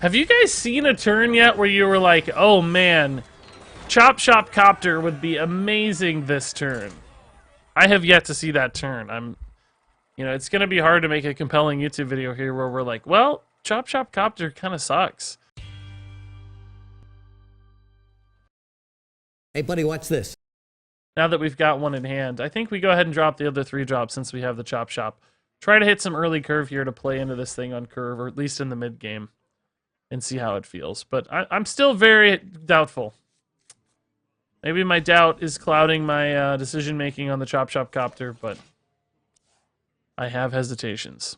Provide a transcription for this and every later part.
Have you guys seen a turn yet where you were like, oh man, Chopshop Copter would be amazing this turn? I have yet to see that turn. You know, it's going to be hard to make a compelling YouTube video here where we're like, well, Chopshop Copter kind of sucks. Hey, buddy, watch this. Now that we've got one in hand, I think we go ahead and drop the other 3 drops since we have the Chop Shop. Try to hit some early curve here to play into this thing on curve, or at least in the mid game, and see how it feels. But I'm still very doubtful. Maybe my doubt is clouding my decision making on the Chop Shop Copter, but I have hesitations.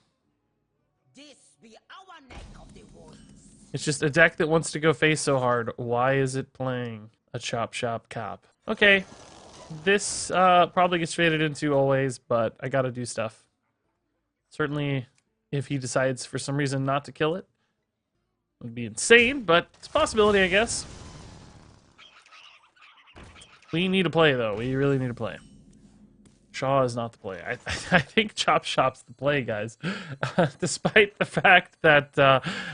It's just a deck that wants to go face so hard. Why is it playing a Chop Shop Cop? Okay, this probably gets faded into always, but I gotta do stuff. Certainly, if he decides for some reason not to kill it, it would be insane, but it's a possibility, I guess. We need to play, though. We really need to play. Shaw is not the play. I think Chop Shop's the play, guys. Despite the fact that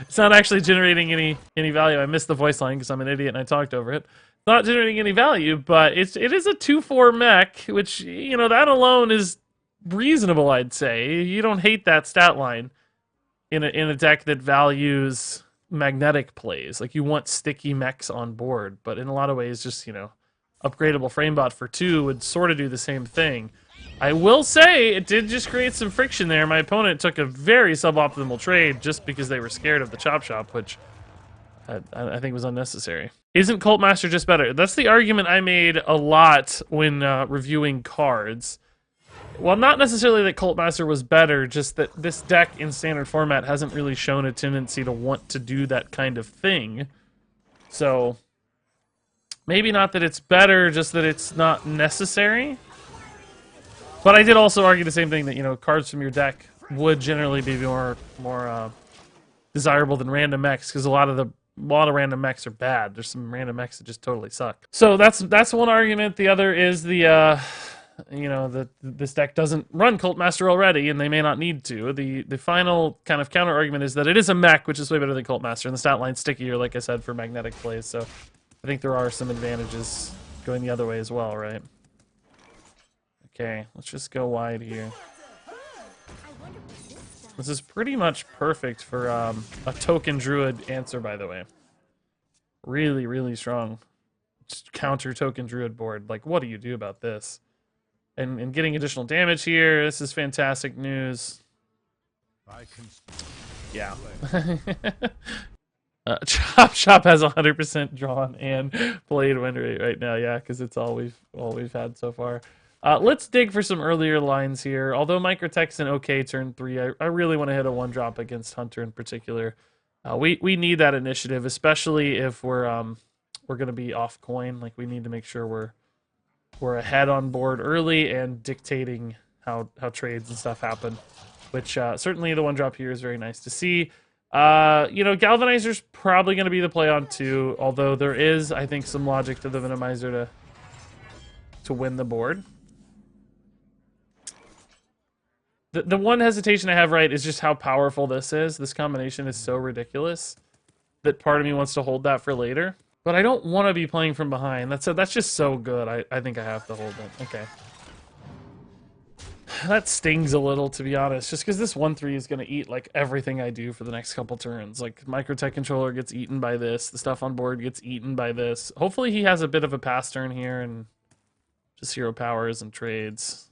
it's not actually generating any value. I missed the voice line because I'm an idiot and I talked over it. Not generating any value, but it is a 2/4 mech, which, you know, that alone is reasonable, I'd say. You don't hate that stat line in a deck that values magnetic plays. Like, you want sticky mechs on board, but in a lot of ways, just, you know, upgradable framebot for 2 would sort of do the same thing. I will say, it did just create some friction there. My opponent took a very suboptimal trade just because they were scared of the Chop Shop, which I think was unnecessary. Isn't Cult Master just better? That's the argument I made a lot when reviewing cards. Well, not necessarily that Cult Master was better, just that this deck in standard format hasn't really shown a tendency to want to do that kind of thing. So, maybe not that it's better, just that it's not necessary. But I did also argue the same thing, that, you know, cards from your deck would generally be more desirable than random mechs, because a lot of random mechs are bad. There's some random mechs that just totally suck. So that's one argument. The other is the you know, this deck doesn't run Cult Master already, and they may not need to. The final kind of counter argument is that it is a mech, which is way better than Cult Master, and the stat line's stickier, like I said, for magnetic plays. So I think there are some advantages going the other way as well, right? Okay, let's just go wide here. This is pretty much perfect for a token druid answer, by the way. Really, really strong counter token druid board. Like, what do you do about this? And getting additional damage here, this is fantastic news. Yeah. Chop Shop has 100% drawn and played win rate right now, yeah, because it's all we've had so far. Let's dig for some earlier lines here. Although Microtech's an okay turn 3, I really want to hit a 1-drop against Hunter in particular. We need that initiative, especially if we're going to be off coin. Like, we need to make sure we're ahead on board early and dictating how trades and stuff happen. Which certainly the 1-drop here is very nice to see. You know, Galvanizer's probably going to be the play on 2, although there is, I think, some logic to the Minimizer to win the board. The one hesitation I have, right, is just how powerful this is. This combination is so ridiculous that part of me wants to hold that for later. But I don't want to be playing from behind. That's just so good. I think I have to hold it. Okay. That stings a little, to be honest, just because this 1/3 is going to eat, like, everything I do for the next couple turns. Like, Microtech controller gets eaten by this. The stuff on board gets eaten by this. Hopefully he has a bit of a pass turn here and just hero powers and trades.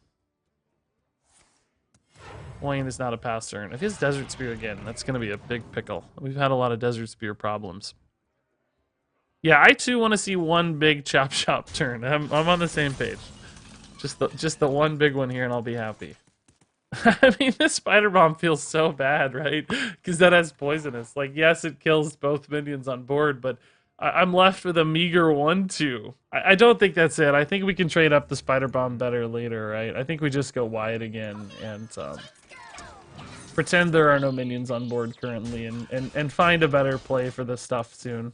Wayne is not a pass turn. If he has Desert Spear again, that's going to be a big pickle. We've had a lot of Desert Spear problems. Yeah, I too want to see one big Chop Shop turn. I'm on the same page. Just the one big one here, and I'll be happy. I mean, this Spider Bomb feels so bad, right? Because that has poisonous. Like, yes, it kills both minions on board, but I'm left with a meager 1/2. I don't think that's it. I think we can trade up the Spider Bomb better later, right? I think we just go wide again and pretend there are no minions on board currently and find a better play for this stuff soon.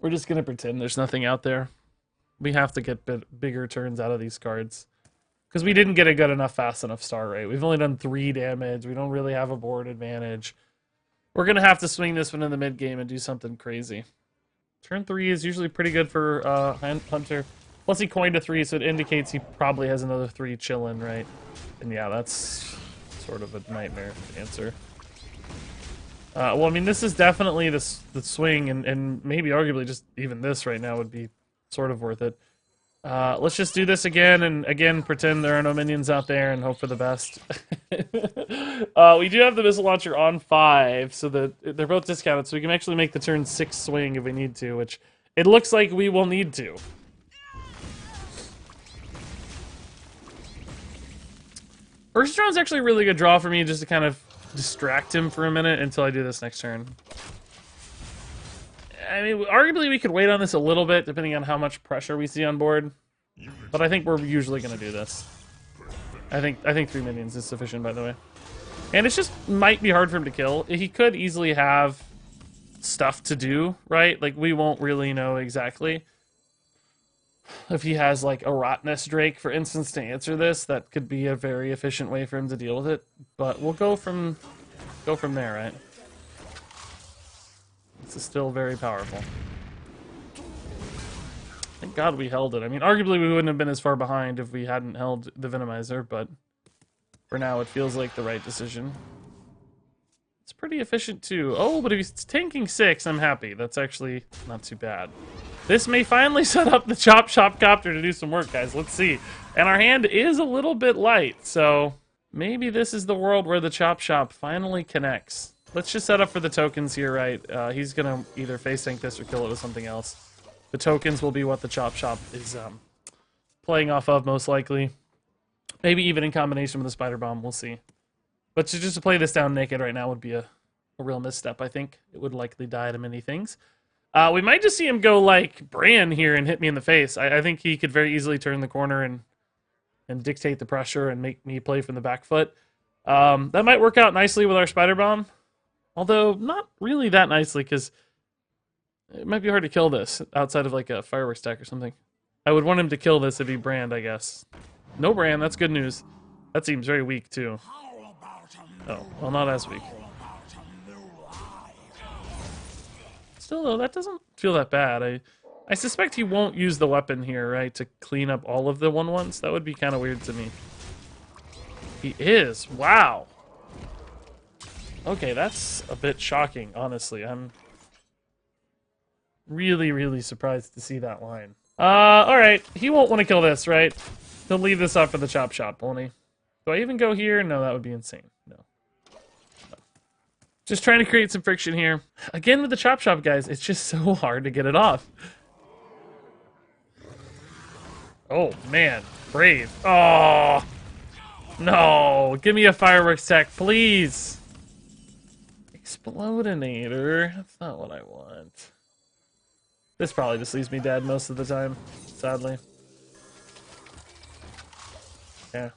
We're just going to pretend there's nothing out there. We have to get bigger turns out of these cards. Because we didn't get a good enough, fast enough start rate. We've only done 3 damage. We don't really have a board advantage. We're going to have to swing this one in the mid game and do something crazy. Turn 3 is usually pretty good for Hunter. Plus he coined a 3, so it indicates he probably has another 3 chilling, right? And yeah, that's sort of a nightmare answer. Well, I mean, this is definitely the swing, and maybe arguably just even this right now would be sort of worth it. Let's just do this again, and again, pretend there are no minions out there and hope for the best. We do have the missile launcher on 5, so that they're both discounted, so we can actually make the turn 6 swing if we need to, which it looks like we will need to. Hearthstone's actually a really good draw for me, just to kind of distract him for a minute until I do this next turn. I mean, arguably we could wait on this a little bit, depending on how much pressure we see on board. But I think we're usually going to do this. I think 3 minions is sufficient, by the way. And it's just might be hard for him to kill. He could easily have stuff to do, right? Like, we won't really know exactly. If he has, like, a Rottnest Drake, for instance, to answer this, that could be a very efficient way for him to deal with it. But we'll go from there, right? This is still very powerful. Thank God we held it. I mean, arguably we wouldn't have been as far behind if we hadn't held the Venomizer, but for now it feels like the right decision. It's pretty efficient too. Oh, but if he's tanking 6, I'm happy. That's actually not too bad. This may finally set up the Chopshop Copter to do some work, guys. Let's see. And our hand is a little bit light, so maybe this is the world where the Chopshop finally connects. Let's just set up for the tokens here, right? He's going to either face tank this or kill it with something else. The tokens will be what the Chopshop is playing off of, most likely. Maybe even in combination with the Spider Bomb, we'll see. But just to play this down naked right now would be a real misstep, I think. It would likely die to many things. We might just see him go like Bran here and hit me in the face. I think he could very easily turn the corner and dictate the pressure and make me play from the back foot. That might work out nicely with our Spider Bomb. Although, not really that nicely, because it might be hard to kill this outside of like a fireworks stack or something. I would want him to kill this if he Brand, I guess. No Brand, that's good news. That seems very weak, too. Oh, well, not as weak. Still, though, that doesn't feel that bad. I suspect he won't use the weapon here, right, to clean up all of the 1/1s. That would be kind of weird to me. He is. Wow. Okay, that's a bit shocking, honestly. I'm really, really surprised to see that line. Alright. He won't want to kill this, right? He'll leave this up for the Chopshop, won't he? Do I even go here? No, that would be insane. No. Just trying to create some friction here. Again with the Chopshop, guys, it's just so hard to get it off. Oh, man. Brave. Oh! No! Give me a fireworks tech, please! Explodinator. That's not what I want. This probably just leaves me dead most of the time, sadly. Yeah.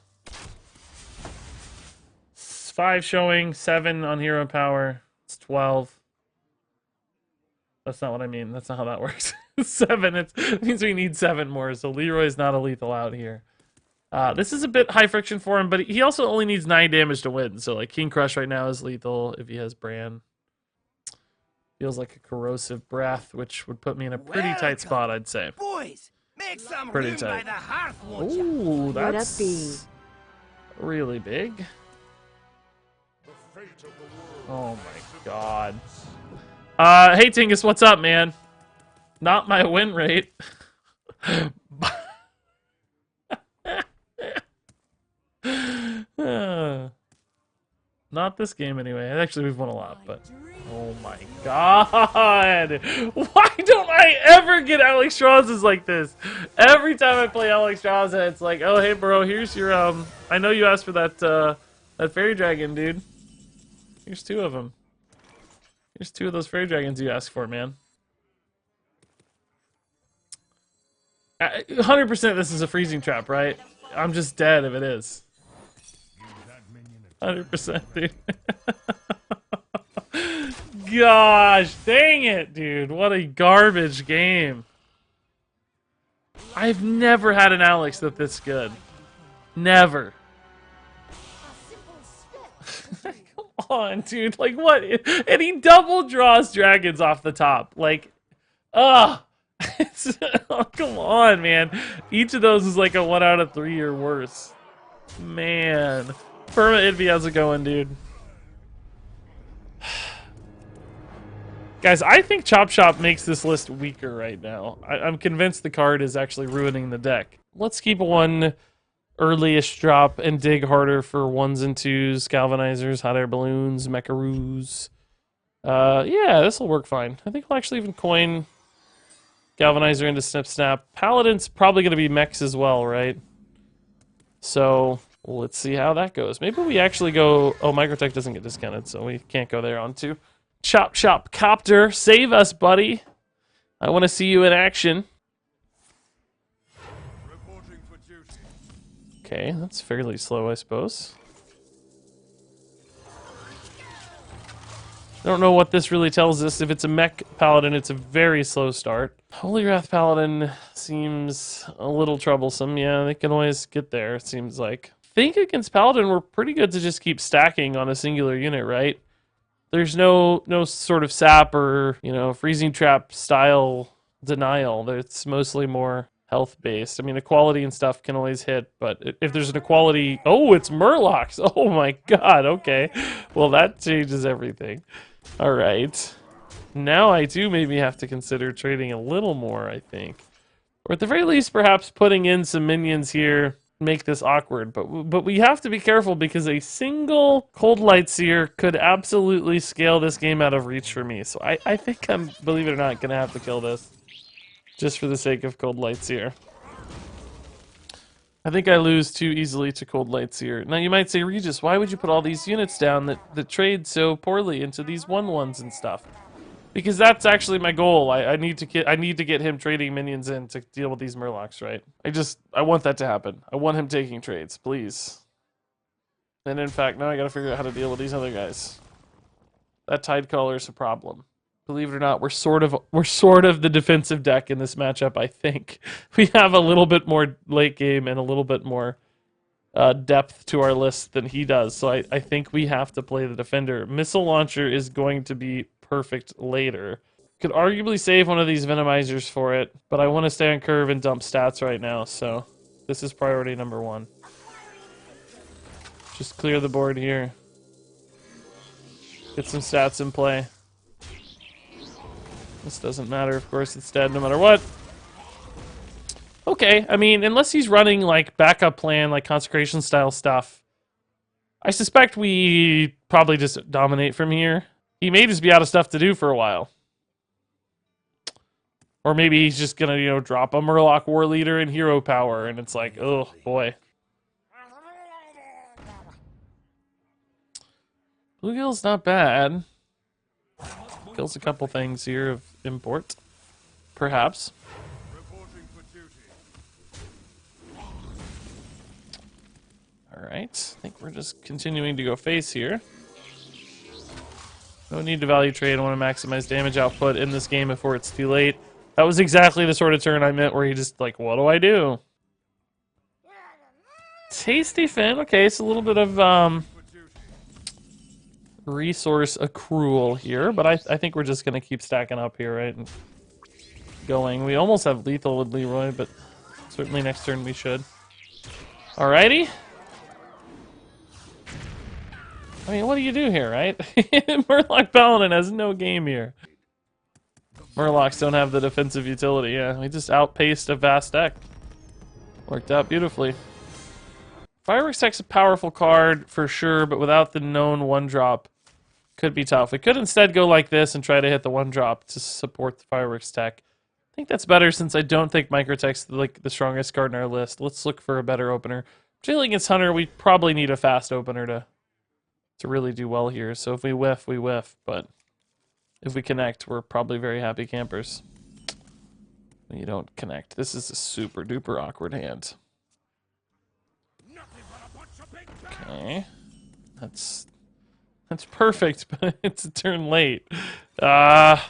5 showing, 7 on hero power. It's 12. That's not what I mean. That's not how that works. 7, it means we need 7 more, so Leroy's not a lethal out here. This is a bit high friction for him, but he also only needs 9 damage to win, so like King Crush right now is lethal if he has Bran. Feels like a corrosive breath, which would put me in a pretty tight spot, I'd say. Boys, make some Pretty room tight. by the hearth, won't Ooh, ya? that's really big. Oh my god. Hey Tingus, what's up, man? Not my win rate. Not this game anyway. Actually, we've won a lot, but oh my god! Why don't I ever get Alex Strauss's like this? Every time I play Alex Strauss, it's like, oh hey bro, here's your I know you asked for that fairy dragon, dude. Here's 2 of them. Here's 2 of those fairy dragons you asked for, man. 100% this is a freezing trap, right? I'm just dead if it is. 100%, dude. Gosh, dang it, dude. What a garbage game. I've never had an Alex that's this good. Never. Come on, dude. Like, what? And he double draws dragons off the top. Like, ugh. Oh, come on, man. Each of those is like a 1 out of 3 or worse. Man. Perma Envy, how's it going, dude? Guys, I think Chopshop makes this list weaker right now. I'm convinced the card is actually ruining the deck. Let's keep one early-ish drop and dig harder for 1s and 2s, galvanizers, hot air balloons, mecharoos. Yeah, this will work fine. I think I'll actually even coin galvanizer into Snip Snap. Paladin's probably going to be mechs as well, right? So let's see how that goes. Maybe we actually go... Oh, Microtech doesn't get discounted, so we can't go there on 2. Chopshop Copter, save us, buddy. I want to see you in action. Reporting for duty. Okay, that's fairly slow, I suppose. I don't know what this really tells us. If it's a mech paladin, it's a very slow start. Holy Wrath Paladin seems a little troublesome. Yeah, they can always get there, it seems like. I think against Paladin, we're pretty good to just keep stacking on a singular unit, right? There's no sort of sap or, you know, freezing trap style denial. It's mostly more health based. I mean, equality and stuff can always hit, but if there's an equality... Oh, it's murlocs! Oh my god, okay. Well, that changes everything. Alright. Now I do maybe have to consider trading a little more, I think. Or at the very least, perhaps putting in some minions here make this awkward, but we have to be careful because a single Cold Light Seer could absolutely scale this game out of reach for me. So I think I'm, believe it or not, gonna have to kill this just for the sake of Cold Light Seer. I think I lose too easily to Cold Light Seer. Now you might say, Regis, why would you put all these units down that trade so poorly into these 1/1s and stuff? Because that's actually my goal. I need to get him trading minions in to deal with these murlocs, right? I want that to happen. I want him taking trades, please. And in fact, now I gotta figure out how to deal with these other guys. That Tide Caller is a problem. Believe it or not, we're sort of the defensive deck in this matchup, I think. We have a little bit more late game and a little bit more depth to our list than he does. So I think we have to play the defender. Missile Launcher is going to be perfect later. Could arguably save one of these Venomizers for it, but I want to stay on curve and dump stats right now, so this is priority number 1. Just clear the board here. Get some stats in play. This doesn't matter, of course, it's dead no matter what. Okay, I mean, unless he's running like backup plan, like consecration style stuff, I suspect we probably just dominate from here. He may just be out of stuff to do for a while. Or maybe he's just gonna, you know, drop a Murloc War Leader and Hero Power, and it's like, oh boy. Bluegill's not bad. Kills a couple things here of import. Perhaps. Reporting for duty. Alright, I think we're just continuing to go face here. No need to value trade. I want to maximize damage output in this game before it's too late. That was exactly the sort of turn I meant where he just like, what do I do? Tasty Fin. Okay, it's a little bit of resource accrual here, but I think we're just going to keep stacking up here, right? And going. We almost have lethal with Leroy, but certainly next turn we should. Alrighty. I mean, what do you do here, right? Murloc Paladin has no game here. Murlocs don't have the defensive utility, yeah. We just outpaced a vast deck. Worked out beautifully. Fireworks Tech's a powerful card for sure, but without the known 1-drop, could be tough. We could instead go like this and try to hit the 1-drop to support the Fireworks Tech. I think that's better since I don't think Microtech's like the strongest card in our list. Let's look for a better opener. Particularly against Hunter, we probably need a fast opener to really do well here. So if we whiff, we whiff. But if we connect, we're probably very happy campers. You don't connect. This is a super duper awkward hand. Okay. That's perfect, but it's a turn late. That's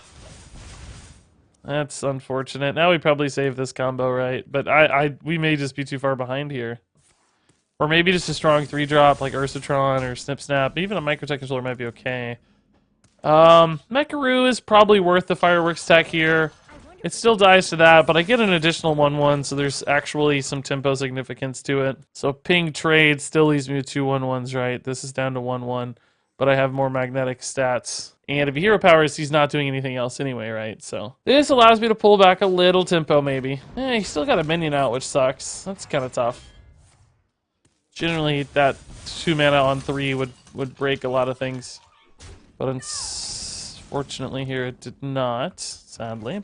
unfortunate. Now we probably save this combo, right? But we may just be too far behind here. Or maybe just a strong 3-drop like Ursatron or Snip Snap. Even a Microtech controller might be okay. Mecharoo is probably worth the Fireworks tech here. It still dies to that, but I get an additional 1/1, so there's actually some tempo significance to it. So ping trade still leaves me with 2 1/1s, right? This is down to 1/1, but I have more magnetic stats. And if he hero powers, he's not doing anything else anyway, right? So this allows me to pull back a little tempo, maybe. He's still got a minion out, which sucks. That's kind of tough. Generally, that 2 mana on 3 would break a lot of things. But unfortunately here it did not, sadly.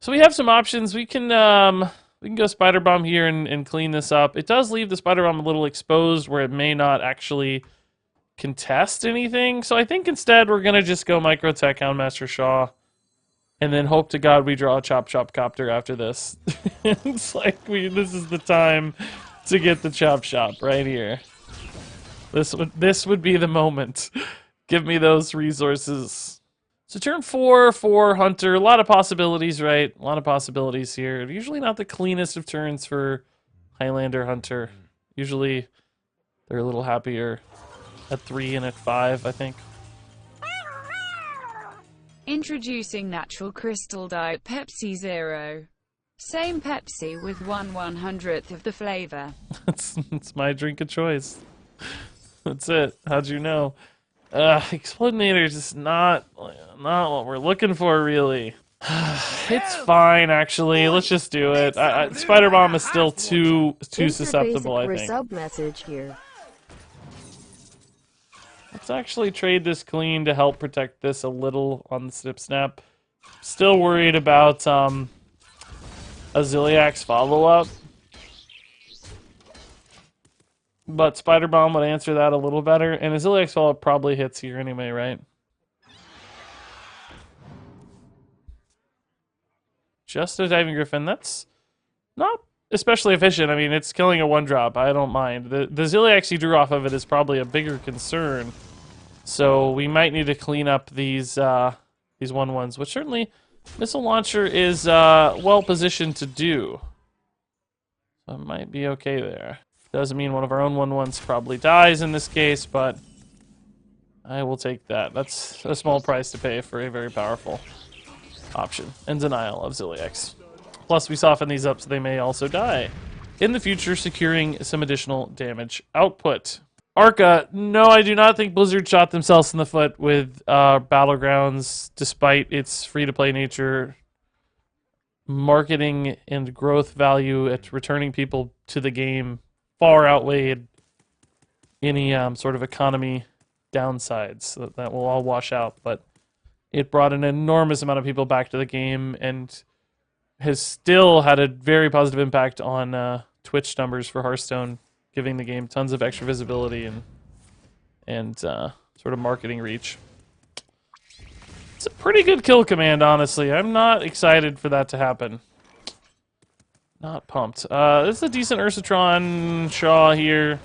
So we have some options. We can go Spider Bomb here and clean this up. It does leave the Spider Bomb a little exposed where it may not actually contest anything. So I think instead we're going to just go Microtech Houndmaster Shaw and then hope to God we draw a Chopshop Copter after this. It's like this is the time to get the Chopshop right here. This would be the moment. Give me those resources. So turn 4 for Hunter. A lot of possibilities, right? A lot of possibilities here. Usually not the cleanest of turns for Highlander Hunter. Usually they're a little happier at 3 and at 5, I think. Introducing natural crystal diet Pepsi Zero. Same Pepsi with 1/100th of the flavor. It's my drink of choice. That's it. How'd you know? Explodinator is just not what we're looking for, really. It's fine, actually. Let's just do it. Spider Bomb is still too susceptible, I think. Resub message here. Let's actually trade this clean to help protect this a little on the Snip Snap. Still worried about a Ziliax follow-up. But Spider Bomb would answer that a little better. And a Ziliax follow-up probably hits here anyway, right? Just a Diving Griffin. That's not especially efficient. I mean, it's killing a 1-drop. I don't mind. The Ziliax he drew off of it is probably a bigger concern. So we might need to clean up these 1/1s, which certainly Missile Launcher is well positioned to do. So it might be okay there. Doesn't mean one of our own 1/1s probably dies in this case, but I will take that. That's a small price to pay for a very powerful option. And denial of Ziliax. Plus, we soften these up so they may also die in the future, securing some additional damage output. Arca, no, I do not think Blizzard shot themselves in the foot with Battlegrounds, despite its free-to-play nature. Marketing and growth value at returning people to the game far outweighed any sort of economy downsides. So that will all wash out, but it brought an enormous amount of people back to the game and has still had a very positive impact on Twitch numbers for Hearthstone, giving the game tons of extra visibility and sort of marketing reach. It's a pretty good kill command, honestly. I'm not excited for that to happen. Not pumped. This is a decent Ursatron Shaw here.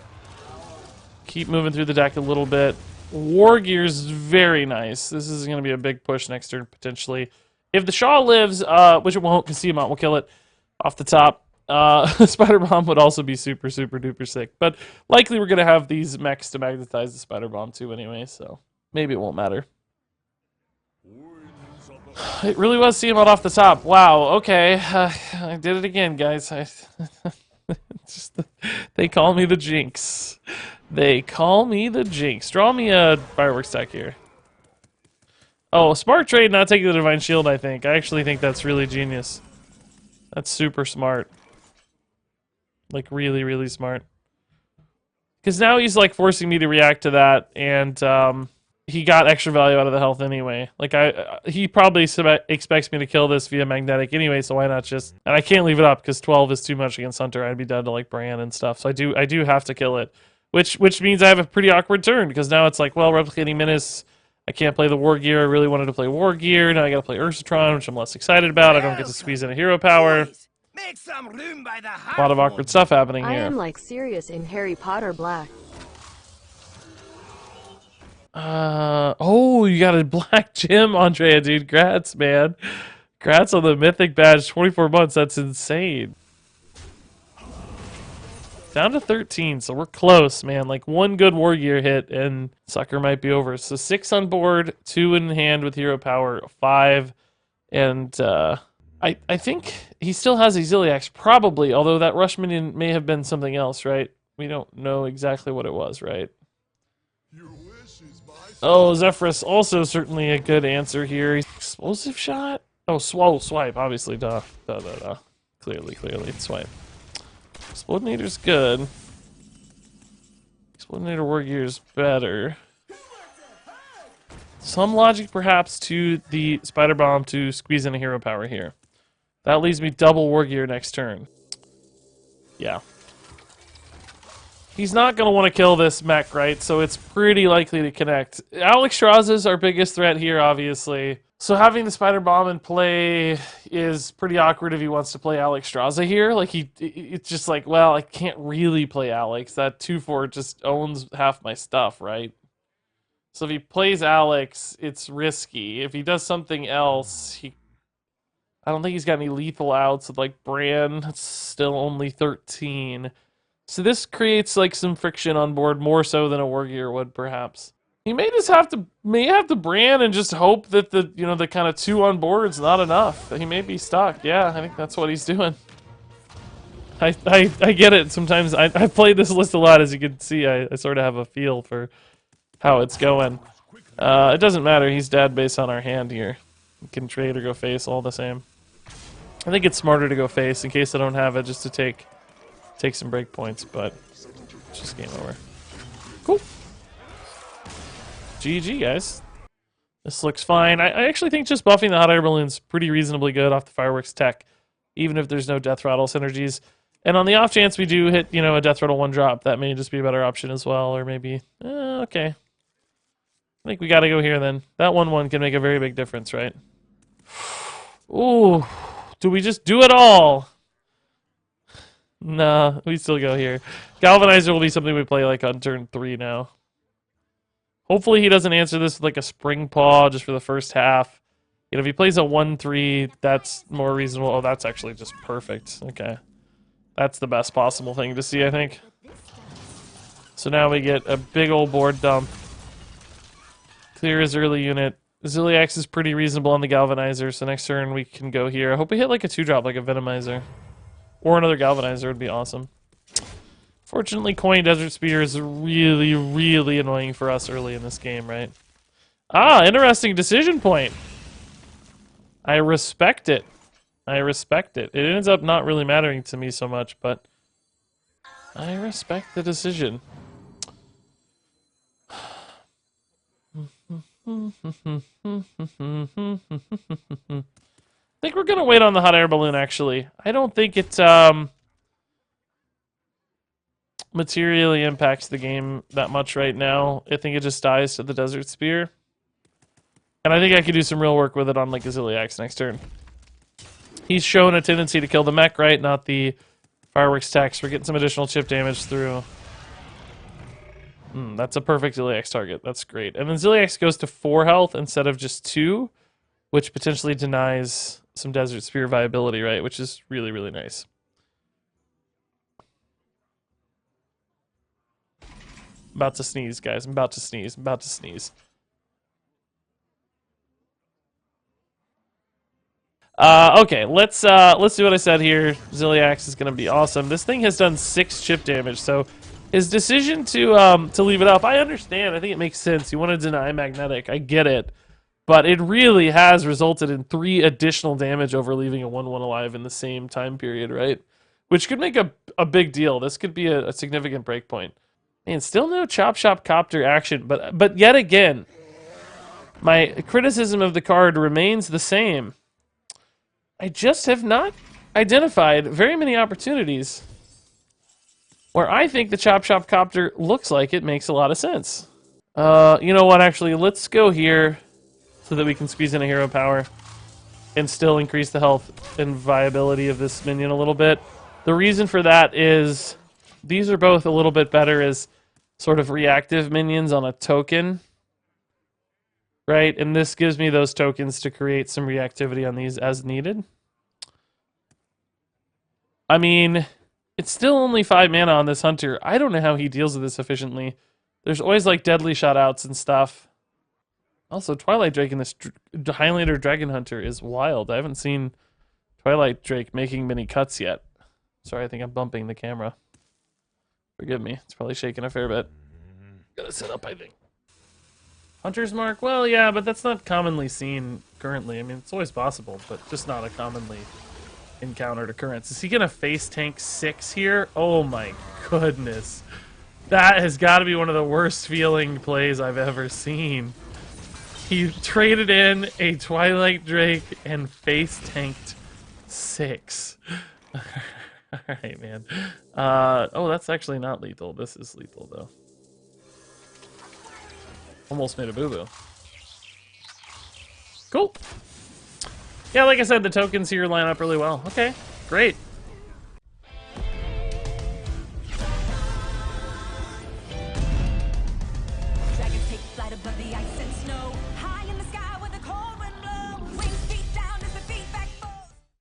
Keep moving through the deck a little bit. War Gear's very nice. This is going to be a big push next turn, potentially. If the Shaw lives, which it won't, because Tiamat will kill it off the top, Spider Bomb would also be super, super duper sick. But likely we're going to have these mechs to magnetize the Spider Bomb too anyway, so maybe it won't matter. It really was Tiamat off the top. Wow, okay. I did it again, guys. They call me the Jinx. They call me the Jinx. Draw me a Fireworks deck here. Oh, smart trade not taking the Divine Shield, I think. I actually think that's really genius. That's super smart. Like, really, really smart. Because now he's, like, forcing me to react to that, and he got extra value out of the health anyway. Like, he probably expects me to kill this via Magnetic anyway, so why not just... And I can't leave it up, because 12 is too much against Hunter. I'd be dead to, like, Bran and stuff. So I do have to kill it. Which means I have a pretty awkward turn, because now it's like, well, Replicating Menace... I can't play the War Gear. I really wanted to play War Gear. Now I gotta play Ursatron, which I'm less excited about. I don't get to squeeze in a hero power. Make some room by the A lot of awkward stuff happening I here. am like Sirius in Harry Potter Black. Oh, you got a black gem, Andrea, dude. Grats, man. Grats on the Mythic badge. 24 months. That's insane. Down to 13, so we're close, man. Like one good war gear hit and sucker might be over. So 6 on board, 2 in hand with hero power, 5, and I think he still has a Ziliax, probably, although that rush minion may have been something else, right? We don't know exactly what it was, right? Oh, Zephyrus also certainly a good answer here. Explosive shot? Oh, swipe, obviously, duh. Clearly, it's swipe. Explodinator's good. Explodinator war gear's better. Some logic, perhaps, to the Spider Bomb to squeeze in a hero power here. That leaves me double war gear next turn. Yeah. He's not going to want to kill this mech, right? So it's pretty likely to connect. Alexstrasza's our biggest threat here, obviously. So having the Spider Bomb in play is pretty awkward if he wants to play Alexstrasza here. Like, it's just like, well, I can't really play Alex. That 2/4 just owns half my stuff, right? So if he plays Alex, it's risky. If he does something else, I don't think he's got any lethal outs with, like, Bran. It's still only 13. So this creates like some friction on board, more so than a war gear would, perhaps. He may just have to Bran and just hope that the kind of 2 on board is not enough. He may be stuck. Yeah, I think that's what he's doing. I get it. Sometimes I've played this list a lot, as you can see. I sort of have a feel for how it's going. It doesn't matter. He's dead based on our hand here. We can trade or go face, all the same. I think it's smarter to go face in case I don't have it, just to take some break points, but it's just game over. Cool. GG, guys. This looks fine. I actually think just buffing the hot air balloon's pretty reasonably good off the fireworks tech, even if there's no death rattle synergies. And on the off chance we do hit, a death rattle 1-drop, that may just be a better option as well, or maybe, okay. I think we gotta go here then. That 1/1 can make a very big difference, right? Ooh, do we just do it all? Nah, we still go here. Galvanizer will be something we play like on turn 3 now. Hopefully he doesn't answer this with like a Spring Paw just for the first half. If he plays a 1/3, that's more reasonable. Oh, that's actually just perfect. Okay. That's the best possible thing to see, I think. So now we get a big old board dump. Clear his early unit. Ziliax is pretty reasonable on the Galvanizer, so next turn we can go here. I hope we hit like a 2-drop, like a Venomizer. Or another Galvanizer would be awesome. Fortunately, Coin Desert Spear is really, really annoying for us early in this game, right? Ah, interesting decision point. I respect it. I respect it. It ends up not really mattering to me so much, but I respect the decision. I think we're gonna wait on the hot air balloon, actually. I don't think it materially impacts the game that much right now. I think it just dies to the Desert Spear. And I think I could do some real work with it on like a Ziliax next turn. He's shown a tendency to kill the mech, right? Not the fireworks tax. We're getting some additional chip damage through. That's a perfect Ziliax target. That's great. And then Ziliax goes to 4 health instead of just 2, which potentially denies some Desert Spear viability, right? Which is really, really nice. I'm about to sneeze, guys. I'm about to sneeze. I'm about to sneeze. Okay, let's do what I said here. Ziliax is gonna be awesome. This thing has done 6 chip damage, so his decision to leave it up, I understand. I think it makes sense. You want to deny magnetic. I get it. But it really has resulted in 3 additional damage over leaving a 1/1 alive in the same time period, right? Which could make a big deal. This could be a significant breakpoint. And still no Chopshop Copter action, but yet again, my criticism of the card remains the same. I just have not identified very many opportunities where I think the Chopshop Copter looks like it makes a lot of sense. You know what, actually, let's go here so that we can squeeze in a hero power and still increase the health and viability of this minion a little bit. The reason for that is these are both a little bit better as sort of reactive minions on a token, right? And this gives me those tokens to create some reactivity on these as needed. I mean, It's still only 5 mana on this Hunter. I don't know how he deals with this efficiently. There's always like deadly shutouts and stuff. Also, Twilight Drake in this Highlander Dragon Hunter is wild. I haven't seen Twilight Drake making many cuts yet. Sorry, I think I'm bumping the camera. Forgive me. It's probably shaking a fair bit. Gotta sit up, I think. Hunter's Mark? Well, yeah, but that's not commonly seen currently. I mean, it's always possible, but just not a commonly encountered occurrence. Is he gonna face tank 6 here? Oh my goodness. That has got to be one of the worst feeling plays I've ever seen. He traded in a Twilight Drake and face tanked 6. Alright, man. Oh, that's actually not lethal. This is lethal, though. Almost made a boo-boo. Cool. Yeah, like I said, the tokens here line up really well. Okay, great.